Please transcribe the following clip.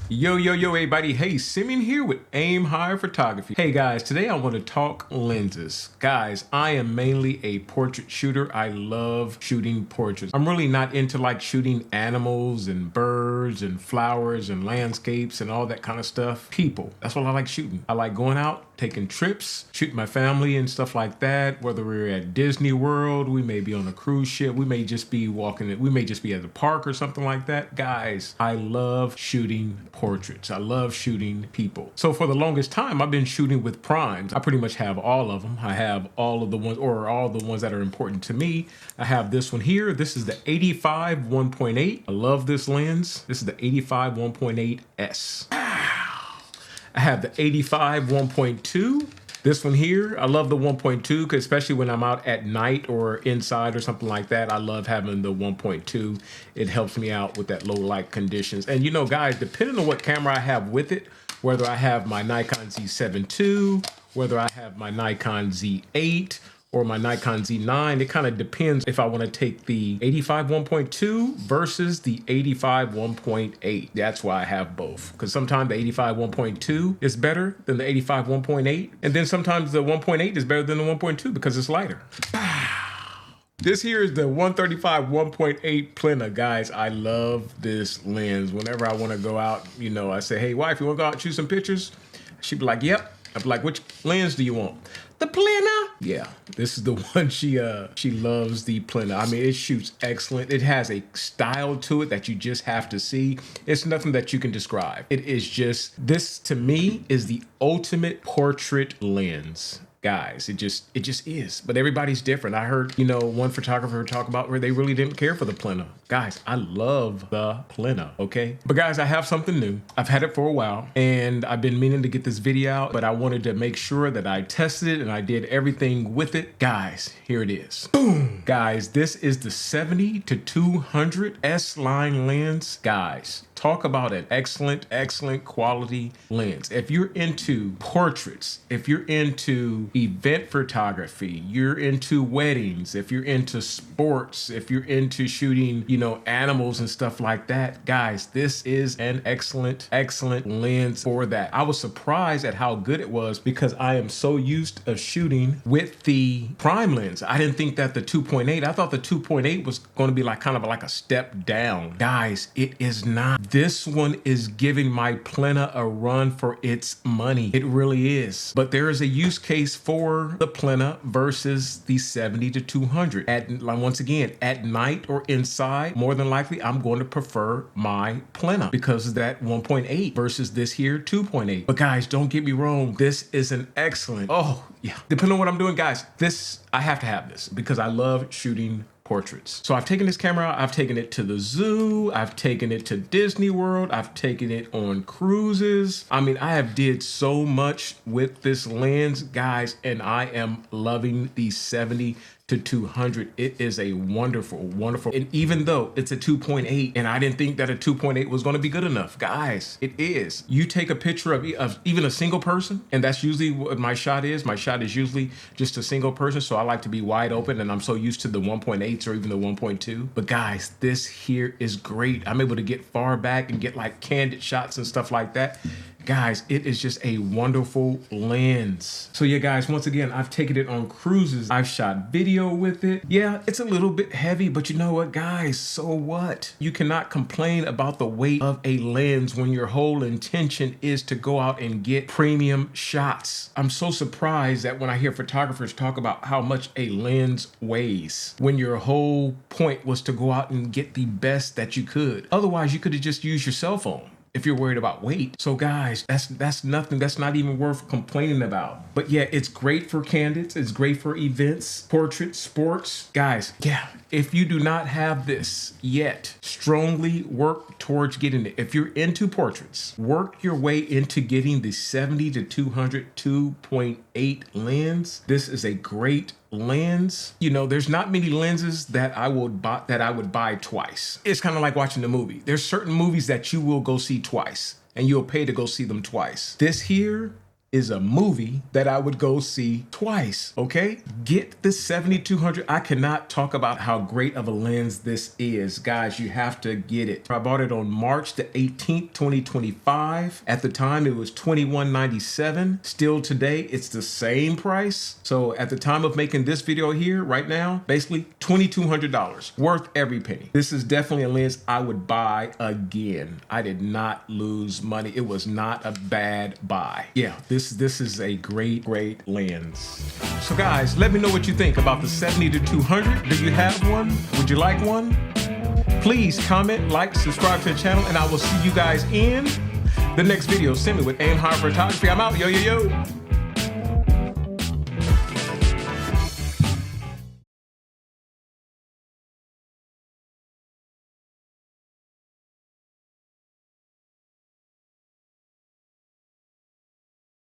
Yo, everybody. Hey, Simeon here with Aim High Photography. Hey guys, today I want to talk lenses. Guys, I am mainly a portrait shooter. I love shooting portraits. I'm really not into like shooting animals and birds and flowers and landscapes and all that kind of stuff. People, that's what I like shooting. I like going out, taking trips, shooting my family and stuff like that. Whether we're at Disney World, we may be on a cruise ship, we may just be walking it, we may just be at the park or something like that. Guys, I love shooting portraits. I love shooting people. So for the longest time, I've been shooting with primes. I pretty much have all of them. I have all of the ones, or all the ones that are important to me. I have this one here. This is the 85 1.8. I love this lens. This is the 85 1.8S. I have the 85 1.2. This one here, I love the 1.2 because especially when I'm out at night or inside or something like that, I love having the 1.2. It helps me out with that low light conditions. And you know, guys, depending on what camera I have with it, whether I have my Nikon Z7 II, whether I have my Nikon Z8, or my Nikon Z9, it kind of depends if I want to take the 85 1.2 versus the 85 1.8. That's why I have both. Because sometimes the 85 1.2 is better than the 85 1.8. And then sometimes the 1.8 is better than the 1.2 because it's lighter. This here is the 135 1.8 Plena, guys. I love this lens. Whenever I want to go out, you know, I say, hey, wife, you want to go out and shoot some pictures? She'd be like, yep. I'd be like, which lens do you want? The Plena? Yeah, this is the one she loves, the Plena. I mean, it shoots excellent. It has a style to it that you just have to see. It's nothing that you can describe. It is just, this to me is the ultimate portrait lens. Guys, it just is. But everybody's different. I heard, you know, one photographer talk about where they really didn't care for the Plena. Guys, I love the Plena, okay? But guys, I have something new. I've had it for a while and I've been meaning to get this video out, but I wanted to make sure that I tested it and I did everything with it. Guys, here it is. Boom! Guys, this is the 70-200 S-line lens. Guys, talk about an excellent quality lens. If you're into portraits, if you're into event photography, you're into weddings, if you're into sports, if you're into shooting, you know, animals and stuff like that, guys, this is an excellent lens for that. I was surprised at how good it was because I am so used to shooting with the prime lens. I didn't think that the 2.8, I thought the 2.8 was going to be like kind of like a step down. Guys, it is not. This one is giving my Plena a run for its money. It really is. But there is a use case for the Plena versus the 70-200. Once again, at night or inside, more than likely, I'm going to prefer my Plena because of that 1.8 versus this here 2.8. But guys, don't get me wrong. This is an excellent, depending on what I'm doing, guys, I have to have this because I love shooting portraits. So I've taken this camera, I've taken it to the zoo, I've taken it to Disney World, I've taken it on cruises. I mean, I have did so much with this lens, guys, and I am loving the 70-200. It is a wonderful, and even though it's a 2.8 and I didn't think that a 2.8 was going to be good enough, guys, it is. You take a picture of even a single person, and that's usually what my shot is. My shot is usually just a single person, so I like to be wide open, and I'm so used to the 1.8s or even the 1.2. But guys, this here is great. I'm able to get far back and get like candid shots and stuff like that. Guys, it is just a wonderful lens. So yeah, guys, once again, I've taken it on cruises. I've shot video with it. Yeah, it's a little bit heavy, but you know what, guys? So what? You cannot complain about the weight of a lens when your whole intention is to go out and get premium shots. I'm so surprised that when I hear photographers talk about how much a lens weighs, when your whole point was to go out and get the best that you could. Otherwise, you could have just used your cell phone if you're worried about weight. So guys, that's nothing. That's not even worth complaining about. But yeah, it's great for candids. It's great for events, portraits, sports. Guys, yeah, if you do not have this yet, strongly work towards getting it. If you're into portraits, work your way into getting the 70-200 2.8 lens. This is a great lens. You know, there's not many lenses that I would buy twice. It's kind of like watching a movie. There's certain movies that you will go see twice and you'll pay to go see them twice. This here is a movie that I would go see twice, okay? Get the 70-200. I cannot talk about how great of a lens this is. Guys, you have to get it. I bought it on March the 18th, 2025. At the time, it was $21.97. Still today, it's the same price. So at the time of making this video here, right now, basically $2,200. Worth every penny. This is definitely a lens I would buy again. I did not lose money. It was not a bad buy. Yeah, this is a great lens. So guys, let me know what you think about the 70-200. Do you have one? Would you like one? Please comment, like, subscribe to the channel, and I will see you guys in the next video. Send me with Aim High Photography. I'm out. Yo.